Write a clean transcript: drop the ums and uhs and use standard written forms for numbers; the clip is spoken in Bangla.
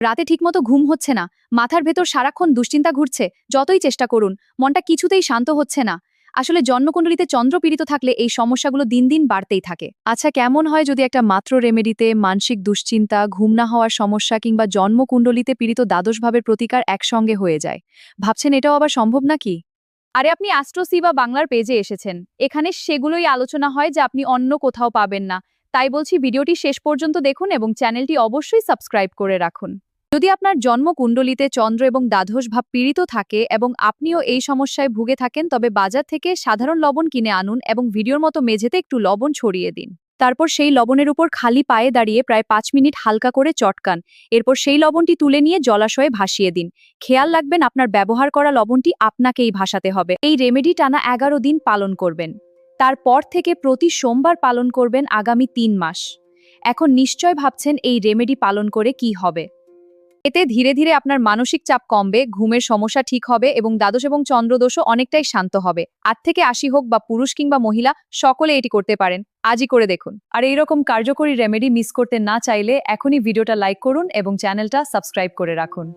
রাতে ঠিকমতো ঘুম হচ্ছে না, মাথার ভেতর সারাক্ষণ দুশ্চিন্তা ঘুরছে, যতই চেষ্টা করুন মনটা কিছুতেই শান্ত হচ্ছে না। আসলে জন্মকুণ্ডলিতে চন্দ্র পীড়িত থাকলে এই সমস্যাগুলো দিন দিন বাড়তেই থাকে। আচ্ছা, কেমন হয় যদি একটা মাত্র রেমেডিতে মানসিক দুশ্চিন্তা, ঘুম না হওয়ার সমস্যা কিংবা জন্মকুণ্ডলিতে পীড়িত দ্বাদশভাবের প্রতিকার একসঙ্গে হয়ে যায়? ভাবছেন এটাও আবার সম্ভব নাকি? আরে, আপনি অ্যাস্ট্রোসি বা বাংলার পেজে এসেছেন। এখানে সেগুলোই আলোচনা হয় যা আপনি অন্য কোথাও পাবেন না। তাই বলছি, ভিডিওটি শেষ পর্যন্ত দেখুন এবং চ্যানেলটি অবশ্যই সাবস্ক্রাইব করে রাখুন। যদি আপনার জন্মকুণ্ডলিতে চন্দ্র এবং দ্বাদশ ভাব পীড়িত থাকে এবং আপনিও এই সমস্যায় ভুগে থাকেন, তবে বাজার থেকে সাধারণ লবণ কিনে আনুন এবং ভিডিওর মতো মেঝেতে একটু লবণ ছড়িয়ে দিন। তারপর সেই লবণের উপর খালি পায়ে দাঁড়িয়ে প্রায় 5 মিনিট হালকা করে চটকান। এরপর সেই লবণটি তুলে নিয়ে জলাশয়ে ভাসিয়ে দিন। খেয়াল রাখবেন, আপনার ব্যবহার করা লবণটি আপনাকেই ভাসাতে হবে। এই রেমেডি টানা 11 দিন পালন করবেন। তারপর থেকে প্রতি সোমবার পালন করবেন আগামী 3 মাস। এখন নিশ্চয় ভাবছেন এই রেমেডি পালন করে কি হবে। এতে ধীরে ধীরে আপনার মানসিক চাপ কমবে, ঘুমের সমস্যা ঠিক হবে এবং দ্বাদশ এবং চন্দ্রদোষও অনেকটাই শান্ত হবে। 8 থেকে 80 হোক বা পুরুষ কিংবা মহিলা, সকলে এটি করতে পারেন। আজই করে দেখুন। আর এইরকম কার্যকরী রেমেডি মিস করতে না চাইলে এখনই ভিডিওটা লাইক করুন এবং চ্যানেলটা সাবস্ক্রাইব করে রাখুন।